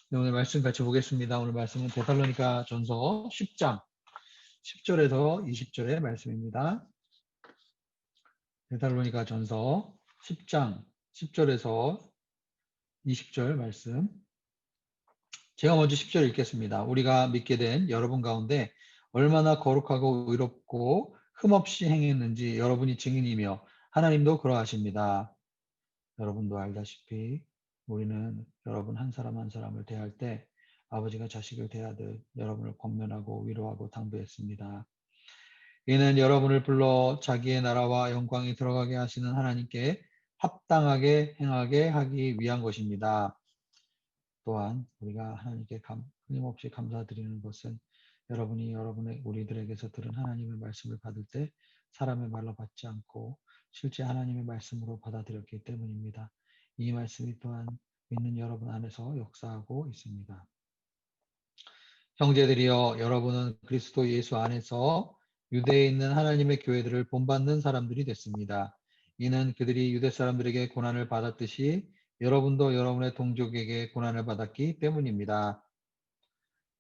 네, 오늘 말씀 같이 보겠습니다. 오늘 말씀은 데살로니가 전서 10장 10절에서 20절의 말씀입니다. 데살로니가 전서 10장 10절에서 20절 말씀. 제가 먼저 10절 읽겠습니다. 우리가 믿게 된 여러분 가운데 얼마나 거룩하고 의롭고 흠없이 행했는지 여러분이 증인이며 하나님도 그러하십니다. 여러분도 알다시피 우리는 여러분 한 사람 한 사람을 대할 때 아버지가 자식을 대하듯 여러분을 권면하고 위로하고 당부했습니다. 이는 여러분을 불러 자기의 나라와 영광이 들어가게 하시는 하나님께 합당하게 행하게 하기 위한 것입니다. 또한 우리가 하나님께 끊임없이 감사드리는 것은 여러분이 우리들에게서 들은 하나님의 말씀을 받을 때 사람의 말로 받지 않고 실제 하나님의 말씀으로 받아들였기 때문입니다. 이 말씀이 또한 믿는 여러분 안에서 역사하고 있습니다. 형제들이여, 여러분은 그리스도 예수 안에서 유대에 있는 하나님의 교회들을 본받는 사람들이 됐습니다. 이는 그들이 유대 사람들에게 고난을 받았듯이 여러분도 여러분의 동족에게 고난을 받았기 때문입니다.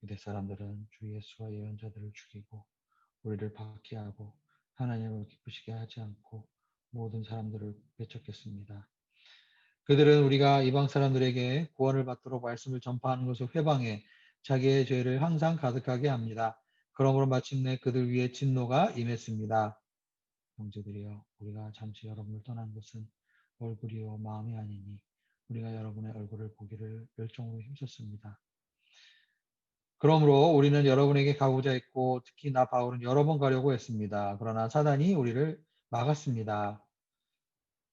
유대 사람들은 주 예수와 예언자들을 죽이고 우리를 박해하고 하나님을 기쁘시게 하지 않고 모든 사람들을 배척했습니다. 그들은 우리가 이방 사람들에게 구원을 받도록 말씀을 전파하는 것을 회방해 자기의 죄를 항상 가득하게 합니다. 그러므로 마침내 그들 위에 진노가 임했습니다. 형제들이여, 우리가 잠시 여러분을 떠난 것은 얼굴이요 마음이 아니니 우리가 여러분의 얼굴을 보기를 열정으로 힘썼습니다. 그러므로 우리는 여러분에게 가고자 했고 특히 나 바울은 여러 번 가려고 했습니다. 그러나 사단이 우리를 막았습니다.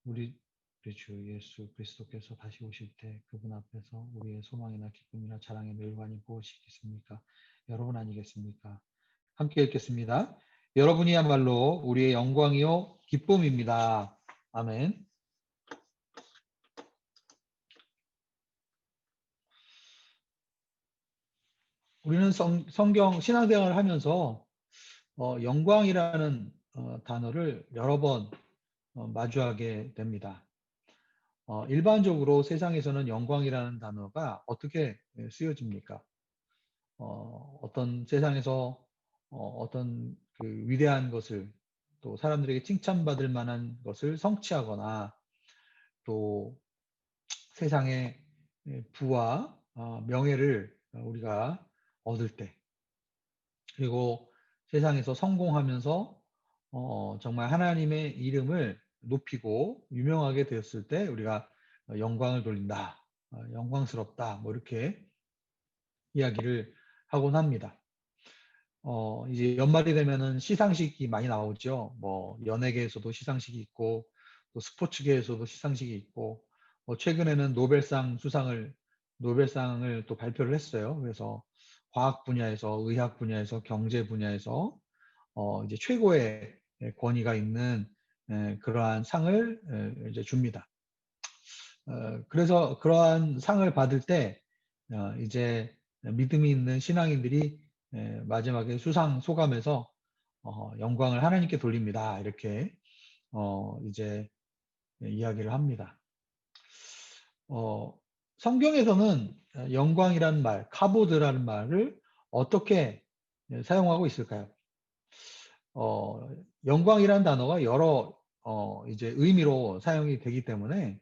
우리 주 예수 그리스도께서 다시 오실 때 그분 앞에서 우리의 소망이나 기쁨이나 자랑의 멸관이 무엇이겠습니까? 여러분 아니겠습니까? 함께 읽겠습니다. 여러분이야말로 우리의 영광이요 기쁨입니다. 아멘. 우리는 성경 신앙생활을 하면서 영광이라는 단어를 여러 번 마주하게 됩니다. 일반적으로 세상에서는 영광이라는 단어가 어떻게 쓰여집니까? 어떤 세상에서 어떤 그 위대한 것을 또 사람들에게 칭찬받을 만한 것을 성취하거나 또 세상의 부와 명예를 우리가 얻을 때 그리고 세상에서 성공하면서 정말 하나님의 이름을 높이고 유명하게 되었을 때 우리가 영광을 돌린다, 영광스럽다, 뭐 이렇게 이야기를 하곤 합니다. 이제 연말이 되면은 시상식이 많이 나오죠. 뭐 연예계에서도 시상식이 있고 또 스포츠계에서도 시상식이 있고 최근에는 노벨상을 또 발표를 했어요. 그래서 과학 분야에서, 의학 분야에서, 경제 분야에서 이제 최고의 권위가 있는 그러한 상을 이제 줍니다. 그래서 그러한 상을 받을 때 이제 믿음이 있는 신앙인들이 마지막에 수상 소감에서 영광을 하나님께 돌립니다. 이렇게 이제 이야기를 합니다. 성경에서는 영광이라는 말, 카보드라는 말을 어떻게 사용하고 있을까요? 영광이라는 단어가 여러 이제 의미로 사용이 되기 때문에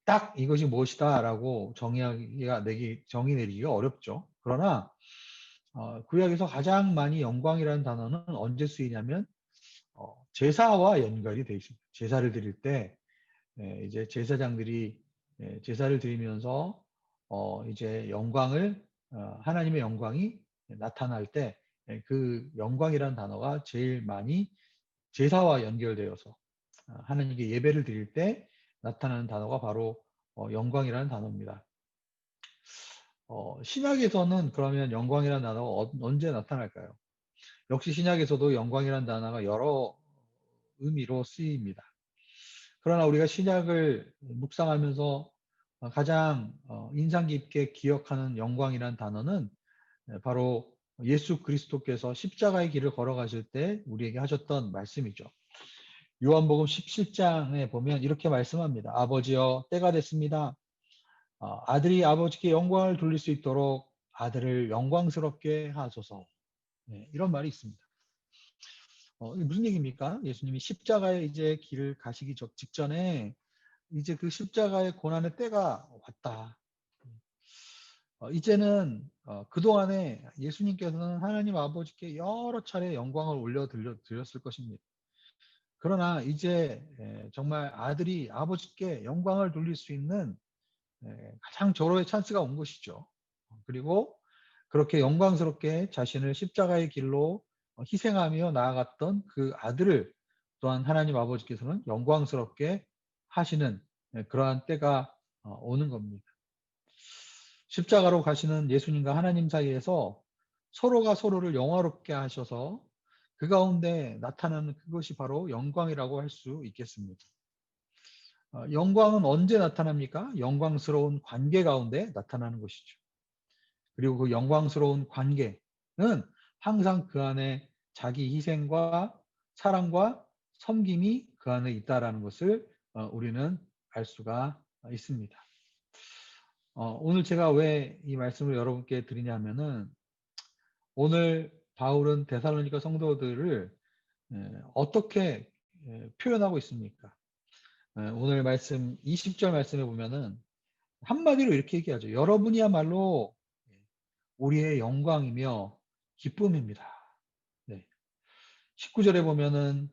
딱 이것이 무엇이다라고 정의 내리기가 어렵죠. 그러나 구약에서 가장 많이 영광이라는 단어는 언제 쓰이냐면 제사와 연결이 되어 있습니다. 제사를 드릴 때 이제 제사장들이 제사를 드리면서 이제 하나님의 영광이 나타날 때 그 영광이라는 단어가 제일 많이 제사와 연결되어서 하나님께 예배를 드릴 때 나타나는 단어가 바로 영광이라는 단어입니다. 신약에서는 그러면 영광이라는 단어가 언제 나타날까요? 역시 신약에서도 영광이라는 단어가 여러 의미로 쓰입니다. 그러나 우리가 신약을 묵상하면서 가장 인상 깊게 기억하는 영광이라는 단어는 바로 예수 그리스도께서 십자가의 길을 걸어가실 때 우리에게 하셨던 말씀이죠. 요한복음 17장에 보면 이렇게 말씀합니다. 아버지여, 때가 됐습니다. 아들이 아버지께 영광을 돌릴 수 있도록 아들을 영광스럽게 하소서. 네, 이런 말이 있습니다. 이게 무슨 얘기입니까? 예수님이 십자가의 이제 길을 가시기 직전에 이제 그 십자가의 고난의 때가 왔다. 이제는 그동안에 예수님께서는 하나님 아버지께 여러 차례 영광을 드렸을 것입니다. 그러나 이제 정말 아들이 아버지께 영광을 돌릴 수 있는 가장 절호의 찬스가 온 것이죠. 그리고 그렇게 영광스럽게 자신을 십자가의 길로 희생하며 나아갔던 그 아들을 또한 하나님 아버지께서는 영광스럽게 하시는 그러한 때가 오는 겁니다. 십자가로 가시는 예수님과 하나님 사이에서 서로가 서로를 영화롭게 하셔서 그 가운데 나타나는 그것이 바로 영광이라고 할 수 있겠습니다. 영광은 언제 나타납니까? 영광스러운 관계 가운데 나타나는 것이죠. 그리고 그 영광스러운 관계는 항상 그 안에 자기 희생과 사랑과 섬김이 그 안에 있다라는 것을 우리는 알 수가 있습니다. 오늘 제가 왜 이 말씀을 여러분께 드리냐면은 오늘 바울은 데살로니가 성도들을 어떻게 표현하고 있습니까? 오늘 말씀 20절 말씀에 보면은 한마디로 이렇게 얘기하죠. 여러분이야말로 우리의 영광이며 기쁨입니다. 네. 19절에 보면은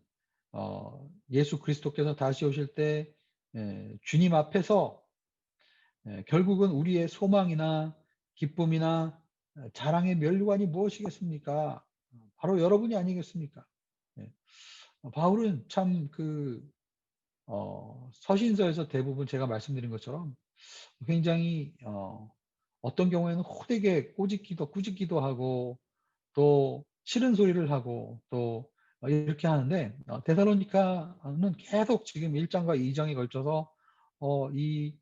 예수 그리스도께서 다시 오실 때 주님 앞에서 결국은 우리의 소망이나 기쁨이나 자랑의 면류관이 무엇이겠습니까? 바로 여러분이 아니겠습니까? 네. 바울은 참 서신서에서 대부분 제가 말씀드린 것처럼 굉장히 어떤 경우에는 호되게 꾸짖기도 하고 또 싫은 소리를 하고 또 이렇게 하는데 데살로니가는 계속 지금 1장과 2장에 걸쳐서 이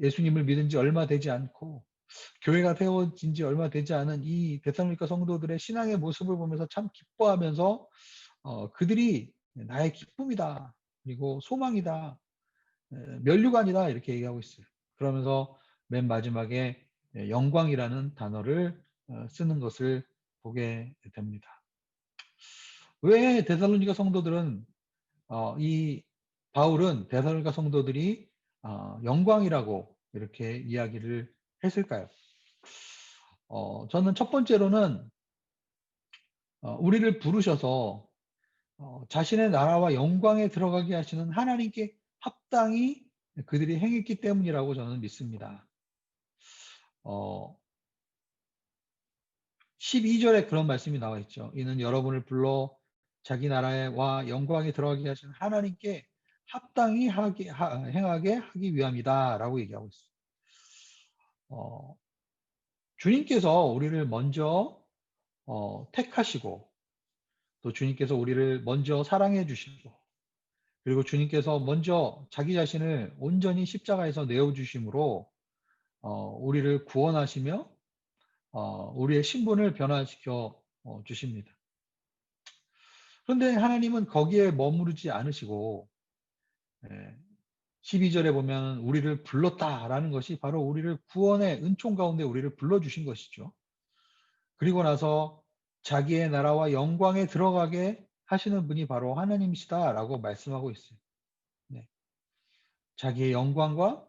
예수님을 믿은 지 얼마 되지 않고 교회가 세워진 지 얼마 되지 않은 이 데살로니가 성도들의 신앙의 모습을 보면서 참 기뻐하면서 그들이 나의 기쁨이다. 그리고 소망이다. 면류관이다. 이렇게 얘기하고 있어요. 그러면서 맨 마지막에 영광이라는 단어를 쓰는 것을 보게 됩니다. 왜 데살로니가 성도들은 이 바울은 데살로니가 성도들이 영광이라고 이렇게 이야기를 했을까요? 저는 첫 번째로는 우리를 부르셔서 자신의 나라와 영광에 들어가게 하시는 하나님께 합당히 그들이 행했기 때문이라고 저는 믿습니다. 12절에 그런 말씀이 나와 있죠. 이는 여러분을 불러 자기 나라와 영광에 들어가게 하시는 하나님께 합당히 행하게 하기 위함이다 라고 얘기하고 있어요. 주님께서 우리를 먼저 택하시고 또 주님께서 우리를 먼저 사랑해 주시고 그리고 주님께서 먼저 자기 자신을 온전히 십자가에서 내어주심으로 우리를 구원하시며 우리의 신분을 변화시켜 주십니다. 그런데 하나님은 거기에 머무르지 않으시고 12절에 보면 우리를 불렀다라는 것이 바로 우리를 구원의 은총 가운데 우리를 불러주신 것이죠. 그리고 나서 자기의 나라와 영광에 들어가게 하시는 분이 바로 하나님이시다라고 말씀하고 있어요. 네. 자기의 영광과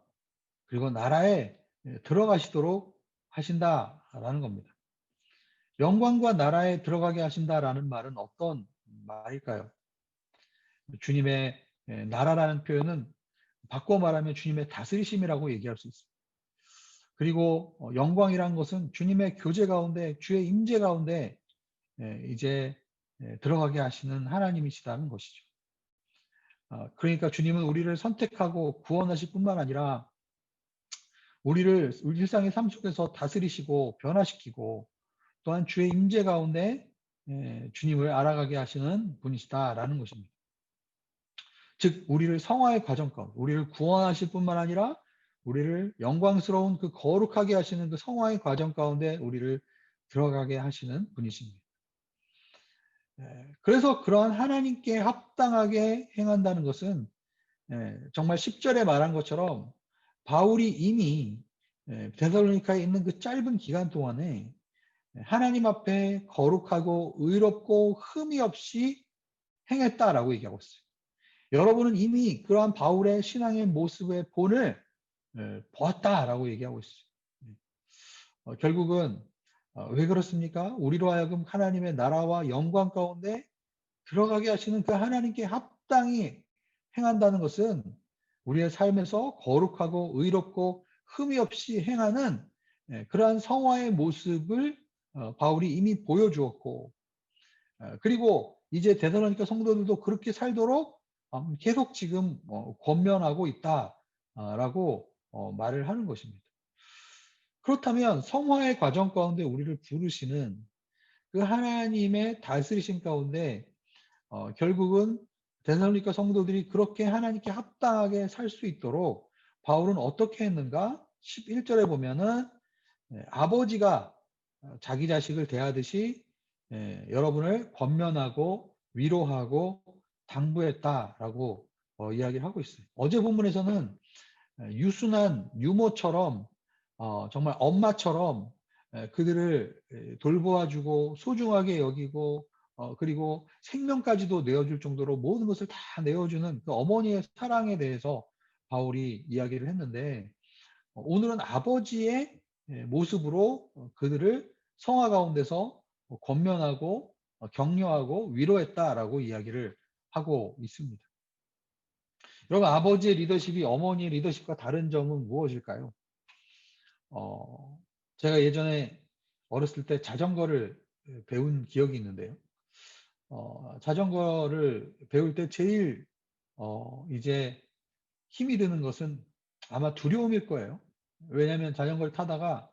그리고 나라에 들어가시도록 하신다라는 겁니다. 영광과 나라에 들어가게 하신다라는 말은 어떤 말일까요? 주님의 나라라는 표현은 바꿔 말하면 주님의 다스리심이라고 얘기할 수 있습니다. 그리고 영광이라는 것은 주님의 교제 가운데 주의 임재 가운데 이제 들어가게 하시는 하나님이시다는 것이죠. 그러니까 주님은 우리를 선택하고 구원하실 뿐만 아니라 우리를 일상의 삶 속에서 다스리시고 변화시키고 또한 주의 임재 가운데 주님을 알아가게 하시는 분이시다라는 것입니다. 즉 우리를 성화의 과정 가운데 우리를 구원하실 뿐만 아니라 우리를 영광스러운 그 거룩하게 하시는 그 성화의 과정 가운데 우리를 들어가게 하시는 분이십니다. 그래서 그러한 하나님께 합당하게 행한다는 것은 정말 10절에 말한 것처럼 바울이 이미 데살로니카에 있는 그 짧은 기간 동안에 하나님 앞에 거룩하고 의롭고 흠이 없이 행했다라고 얘기하고 있어요. 여러분은 이미 그러한 바울의 신앙의 모습의 본을 보았다라고 얘기하고 있어요. 결국은 왜 그렇습니까? 우리로 하여금 하나님의 나라와 영광 가운데 들어가게 하시는 그 하나님께 합당히 행한다는 것은 우리의 삶에서 거룩하고 의롭고 흠이 없이 행하는 그러한 성화의 모습을 바울이 이미 보여주었고, 그리고 이제 데살로니가 성도들도 그렇게 살도록 계속 지금 권면하고 있다라고 말을 하는 것입니다. 그렇다면 성화의 과정 가운데 우리를 부르시는 그 하나님의 다스리심 가운데 결국은 데살로니가 성도들이 그렇게 하나님께 합당하게 살 수 있도록 바울은 어떻게 했는가? 11절에 보면은 아버지가 자기 자식을 대하듯이 여러분을 권면하고 위로하고 당부했다라고 이야기를 하고 있어요. 어제 본문에서는 유순한 유모처럼 정말 엄마처럼 그들을 돌보아주고 소중하게 여기고 그리고 생명까지도 내어줄 정도로 모든 것을 다 내어주는 그 어머니의 사랑에 대해서 바울이 이야기를 했는데, 오늘은 아버지의 모습으로 그들을 성화 가운데서 권면하고 격려하고 위로했다라고 이야기를 하고 있습니다. 여러분, 아버지의 리더십이 어머니의 리더십과 다른 점은 무엇일까요? 제가 예전에 어렸을 때 자전거를 배운 기억이 있는데요. 자전거를 배울 때 제일 이제 힘이 드는 것은 아마 두려움일 거예요. 왜냐하면 자전거를 타다가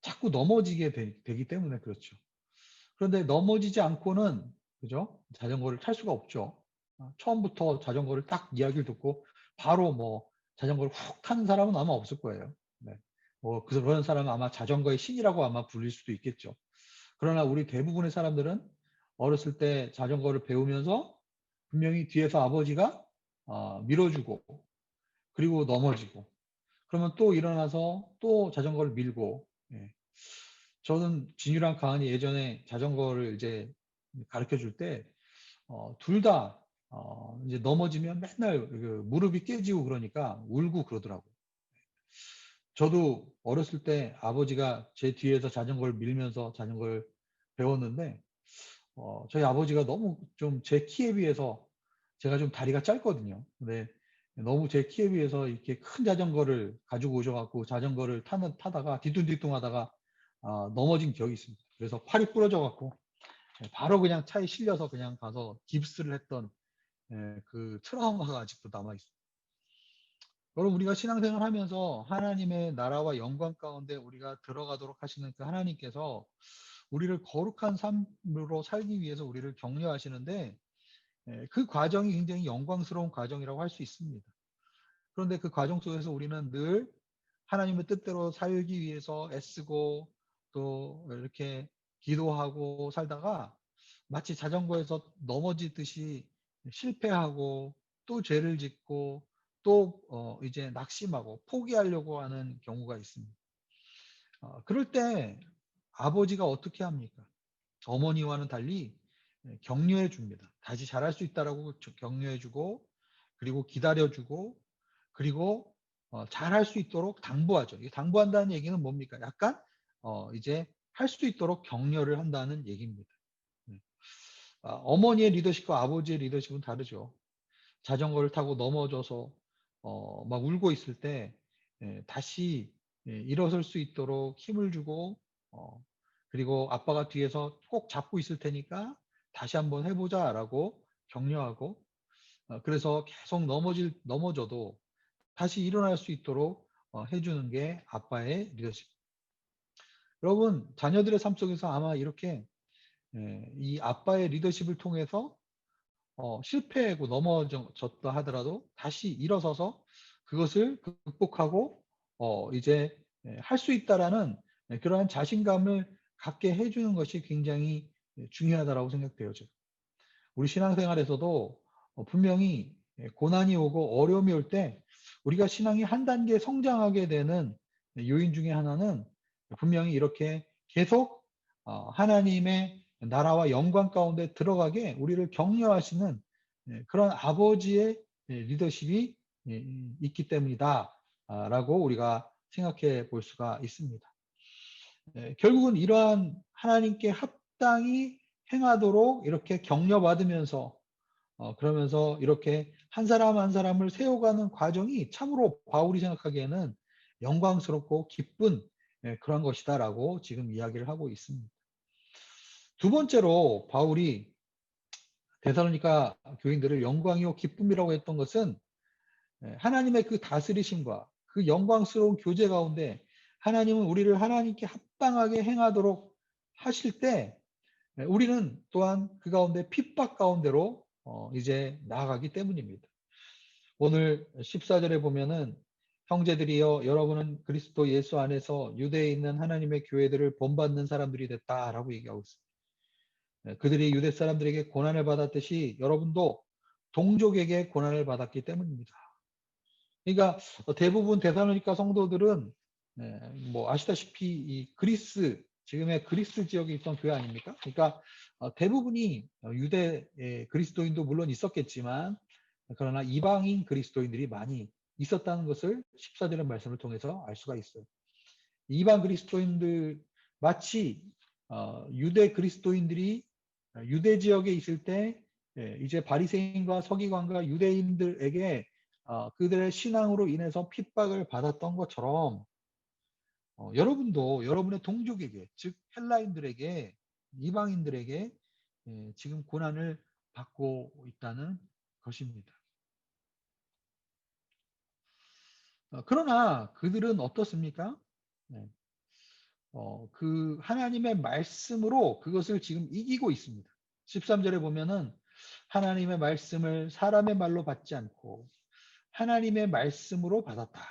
자꾸 넘어지게 되기 때문에 그렇죠. 그런데 넘어지지 않고는 그죠? 자전거를 탈 수가 없죠. 처음부터 자전거를 딱 이야기를 듣고 바로 뭐 자전거를 훅 타는 사람은 아마 없을 거예요. 네. 뭐 그런 사람은 아마 자전거의 신이라고 아마 불릴 수도 있겠죠. 그러나 우리 대부분의 사람들은 어렸을 때 자전거를 배우면서 분명히 뒤에서 아버지가 밀어주고 그리고 넘어지고 그러면 또 일어나서 또 자전거를 밀고, 예. 저는 진유랑 가은이 예전에 자전거를 이제 가르쳐 줄 때 둘 다 이제 넘어지면 맨날 그 무릎이 깨지고 그러니까 울고 그러더라고요. 저도 어렸을 때 아버지가 제 뒤에서 자전거를 밀면서 자전거를 배웠는데 저희 아버지가 너무 좀 제 키에 비해서 제가 좀 다리가 짧거든요. 근데 너무 제 키에 비해서 이렇게 큰 자전거를 가지고 오셔갖고 자전거를 타다가 뒤뚱뒤뚱 하다가 넘어진 기억이 있습니다. 그래서 팔이 부러져갖고 바로 그냥 차에 실려서 그냥 가서 깁스를 했던 그 트라우마가 아직도 남아있습니다. 여러분, 우리가 신앙생활 하면서 하나님의 나라와 영광 가운데 우리가 들어가도록 하시는 그 하나님께서 우리를 거룩한 삶으로 살기 위해서 우리를 격려하시는데 그 과정이 굉장히 영광스러운 과정이라고 할 수 있습니다. 그런데 그 과정 속에서 우리는 늘 하나님의 뜻대로 살기 위해서 애쓰고 또 이렇게 기도하고 살다가 마치 자전거에서 넘어지듯이 실패하고 또 죄를 짓고 또 이제 낙심하고 포기하려고 하는 경우가 있습니다. 그럴 때 아버지가 어떻게 합니까? 어머니와는 달리 격려해 줍니다. 다시 잘할 수 있다라고 격려해 주고 그리고 기다려 주고 그리고 잘할 수 있도록 당부하죠. 이 당부한다는 얘기는 뭡니까? 약간 이제 할 수 있도록 격려를 한다는 얘기입니다. 네. 어머니의 리더십과 아버지의 리더십은 다르죠. 자전거를 타고 넘어져서 막 울고 있을 때 다시 일어설 수 있도록 힘을 주고 어, 그리고 아빠가 뒤에서 꼭 잡고 있을 테니까 다시 한번 해보자라고 격려하고 그래서 계속 넘어져도 다시 일어날 수 있도록 해주는 게 아빠의 리더십. 여러분, 자녀들의 삶 속에서 아마 이렇게 이 아빠의 리더십을 통해서 실패하고 넘어졌다 하더라도 다시 일어서서 그것을 극복하고 이제 할 수 있다라는 그러한 자신감을 갖게 해주는 것이 굉장히 중요하다라고 생각돼요. 우리 신앙생활에서도 분명히 고난이 오고 어려움이 올 때 우리가 신앙이 한 단계 성장하게 되는 요인 중에 하나는 분명히 이렇게 계속 하나님의 나라와 영광 가운데 들어가게 우리를 격려하시는 그런 아버지의 리더십이 있기 때문이다 라고 우리가 생각해 볼 수가 있습니다. 결국은 이러한 하나님께 합당히 행하도록 이렇게 격려받으면서 그러면서 이렇게 한 사람 한 사람을 세워가는 과정이 참으로 바울이 생각하기에는 영광스럽고 기쁜 그런 것이다라고 지금 이야기를 하고 있습니다. 두 번째로 바울이 데살로니가 교인들을 영광이요 기쁨이라고 했던 것은 하나님의 그 다스리심과 그 영광스러운 교제 가운데 하나님은 우리를 하나님께 합당하게 행하도록 하실 때 우리는 또한 그 가운데 핍박 가운데로 이제 나아가기 때문입니다. 오늘 14절에 보면은 형제들이여 여러분은 그리스도 예수 안에서 유대에 있는 하나님의 교회들을 본받는 사람들이 됐다라고 얘기하고 있습니다. 그들이 유대 사람들에게 고난을 받았듯이 여러분도 동족에게 고난을 받았기 때문입니다. 그러니까 대부분 데살로니가 성도들은 뭐 아시다시피 이 그리스 지금의 그리스 지역에 있던 교회 아닙니까? 그러니까 대부분이 유대 그리스도인도 물론 있었겠지만 그러나 이방인 그리스도인들이 많이 있었다는 것을 14절의 말씀을 통해서 알 수가 있어요. 이방 그리스도인들 마치 유대 그리스도인들이 유대 지역에 있을 때 이제 바리새인과 서기관과 유대인들에게 그들의 신앙으로 인해서 핍박을 받았던 것처럼 여러분도 여러분의 동족에게 즉 헬라인들에게 이방인들에게 지금 고난을 받고 있다는 것입니다. 그러나 그들은 어떻습니까? 그 하나님의 말씀으로 그것을 지금 이기고 있습니다. 13절에 보면은 하나님의 말씀을 사람의 말로 받지 않고 하나님의 말씀으로 받았다.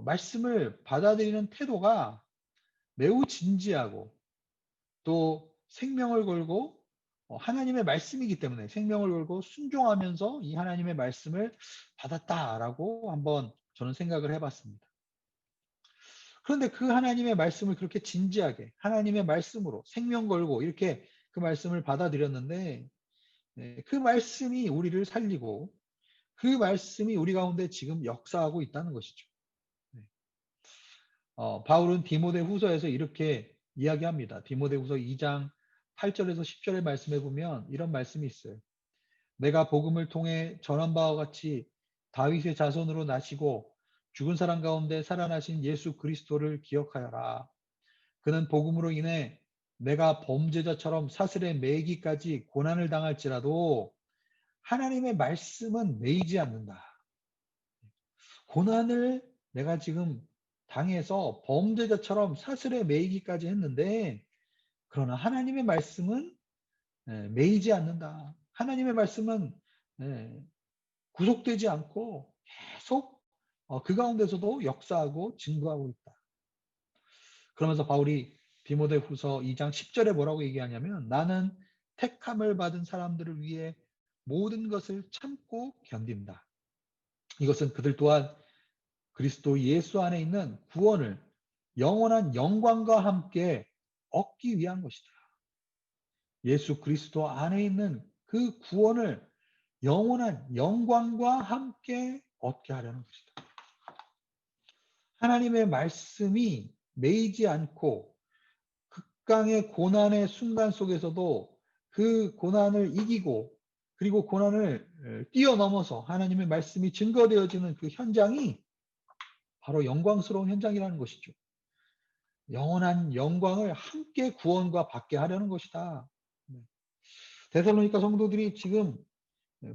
말씀을 받아들이는 태도가 매우 진지하고 또 생명을 걸고 하나님의 말씀이기 때문에 생명을 걸고 순종하면서 이 하나님의 말씀을 받았다라고 한번 저는 생각을 해봤습니다. 그런데 그 하나님의 말씀을 그렇게 진지하게 하나님의 말씀으로 생명 걸고 이렇게 그 말씀을 받아들였는데 그 말씀이 우리를 살리고 그 말씀이 우리 가운데 지금 역사하고 있다는 것이죠. 바울은 디모데후서에서 이렇게 이야기합니다. 디모데후서 2장 8절에서 10절의 말씀에 보면 이런 말씀이 있어요. 내가 복음을 통해 전한 바와 같이 다윗의 자손으로 나시고 죽은 사람 가운데 살아나신 예수 그리스도를 기억하여라. 그는 복음으로 인해 내가 범죄자처럼 사슬에 매기까지 고난을 당할지라도 하나님의 말씀은 매이지 않는다. 고난을 내가 지금 당해서 범죄자처럼 사슬에 매이기까지 했는데 그러나 하나님의 말씀은 매이지 않는다. 하나님의 말씀은 구속되지 않고 계속 그 가운데서도 역사하고 증거하고 있다. 그러면서 바울이 디모데후서 2장 10절에 뭐라고 얘기하냐면 나는 택함을 받은 사람들을 위해 모든 것을 참고 견딘다. 이것은 그들 또한 그리스도 예수 안에 있는 구원을 영원한 영광과 함께 얻기 위한 것이다. 예수 그리스도 안에 있는 그 구원을 영원한 영광과 함께 얻게 하려는 것이다. 하나님의 말씀이 매이지 않고 극강의 고난의 순간 속에서도 그 고난을 이기고 그리고 고난을 뛰어넘어서 하나님의 말씀이 증거되어지는 그 현장이 바로 영광스러운 현장이라는 것이죠. 영원한 영광을 함께 구원과 받게 하려는 것이다. 데살로니가 성도들이 지금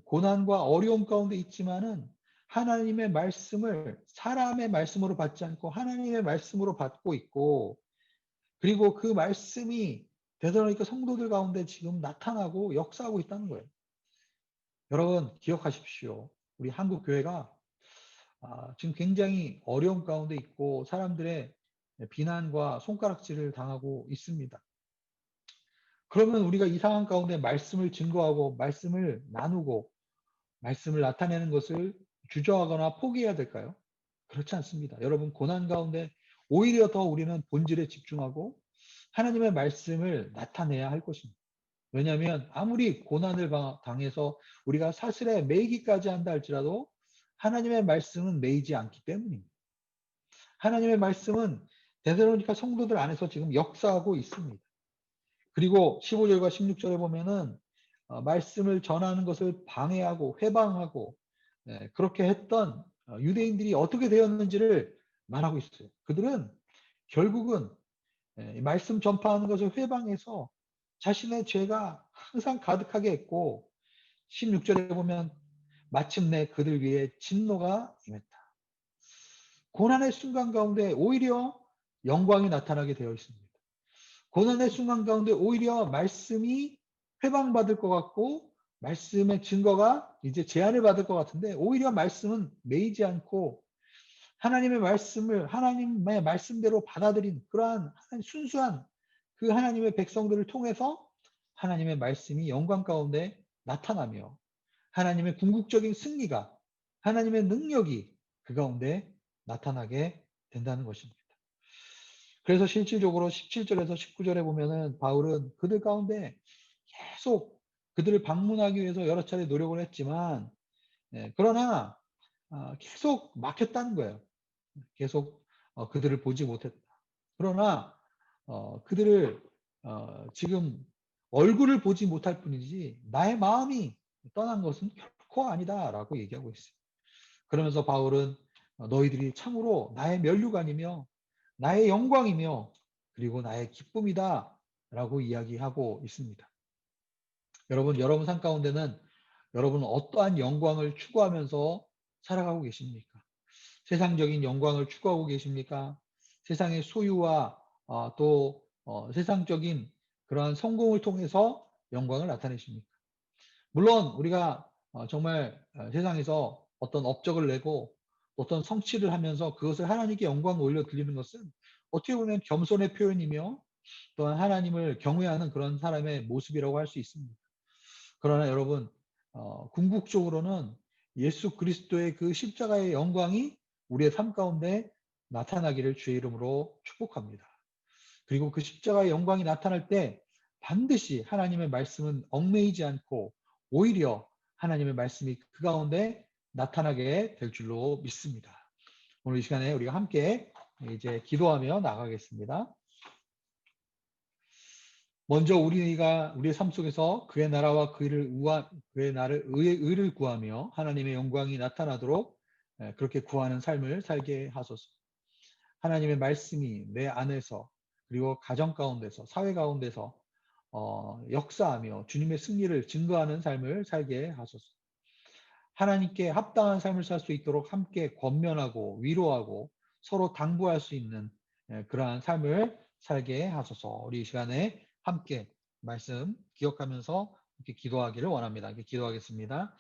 고난과 어려움 가운데 있지만은 하나님의 말씀을 사람의 말씀으로 받지 않고 하나님의 말씀으로 받고 있고 그리고 그 말씀이 데살로니가 성도들 가운데 지금 나타나고 역사하고 있다는 거예요. 여러분 기억하십시오. 우리 한국 교회가 지금 굉장히 어려움 가운데 있고 사람들의 비난과 손가락질을 당하고 있습니다. 그러면 우리가 이 상황 가운데 말씀을 증거하고 말씀을 나누고 말씀을 나타내는 것을 주저하거나 포기해야 될까요? 그렇지 않습니다. 여러분, 고난 가운데 오히려 더 우리는 본질에 집중하고 하나님의 말씀을 나타내야 할 것입니다. 왜냐하면 아무리 고난을 당해서 우리가 사슬에 매이기까지 한다 할지라도 하나님의 말씀은 매이지 않기 때문입니다. 하나님의 말씀은 데살로니가 성도들 안에서 지금 역사하고 있습니다. 그리고 15절과 16절에 보면은 말씀을 전하는 것을 방해하고 회방하고 그렇게 했던 유대인들이 어떻게 되었는지를 말하고 있어요. 그들은 결국은 말씀 전파하는 것을 회방해서 자신의 죄가 항상 가득하게 했고 16절에 보면 마침내 그들 위에 진노가 임했다. 고난의 순간 가운데 오히려 영광이 나타나게 되어 있습니다. 고난의 순간 가운데 오히려 말씀이 회방받을 것 같고 말씀의 증거가 이제 제한을 받을 것 같은데 오히려 말씀은 매이지 않고 하나님의 말씀을 하나님의 말씀대로 받아들인 그러한 순수한 그 하나님의 백성들을 통해서 하나님의 말씀이 영광 가운데 나타나며 하나님의 궁극적인 승리가 하나님의 능력이 그 가운데 나타나게 된다는 것입니다. 그래서 실질적으로 17절에서 19절에 보면은 바울은 그들 가운데 계속 그들을 방문하기 위해서 여러 차례 노력을 했지만 그러나 계속 막혔다는 거예요. 계속 그들을 보지 못했다. 그러나 그들을 지금 얼굴을 보지 못할 뿐이지 나의 마음이 떠난 것은 결코 아니다라고 얘기하고 있어요. 그러면서 바울은 너희들이 참으로 나의 면류관이며 나의 영광이며 그리고 나의 기쁨이다라고 이야기하고 있습니다. 여러분 삶 가운데는 여러분은 어떠한 영광을 추구하면서 살아가고 계십니까? 세상적인 영광을 추구하고 계십니까? 세상의 소유와 또 세상적인 그러한 성공을 통해서 영광을 나타내십니까? 물론 우리가 정말 세상에서 어떤 업적을 내고 어떤 성취를 하면서 그것을 하나님께 영광을 올려 드리는 것은 어떻게 보면 겸손의 표현이며 또한 하나님을 경외하는 그런 사람의 모습이라고 할 수 있습니다. 그러나 여러분 궁극적으로는 예수 그리스도의 그 십자가의 영광이 우리의 삶 가운데 나타나기를 주의 이름으로 축복합니다. 그리고 그 십자가의 영광이 나타날 때 반드시 하나님의 말씀은 얽매이지 않고 오히려 하나님의 말씀이 그 가운데 나타나게 될 줄로 믿습니다. 오늘 이 시간에 우리가 함께 이제 기도하며 나가겠습니다. 먼저 우리가 우리의 삶 속에서 그의 나라와 그의 의를 구하며 하나님의 영광이 나타나도록 그렇게 구하는 삶을 살게 하소서. 하나님의 말씀이 내 안에서 그리고 가정 가운데서 사회 가운데서 역사하며 주님의 승리를 증거하는 삶을 살게 하소서. 하나님께 합당한 삶을 살 수 있도록 함께 권면하고 위로하고 서로 당부할 수 있는 그러한 삶을 살게 하소서. 우리 이 시간에 함께 말씀 기억하면서 이렇게 기도하기를 원합니다. 이렇게 기도하겠습니다.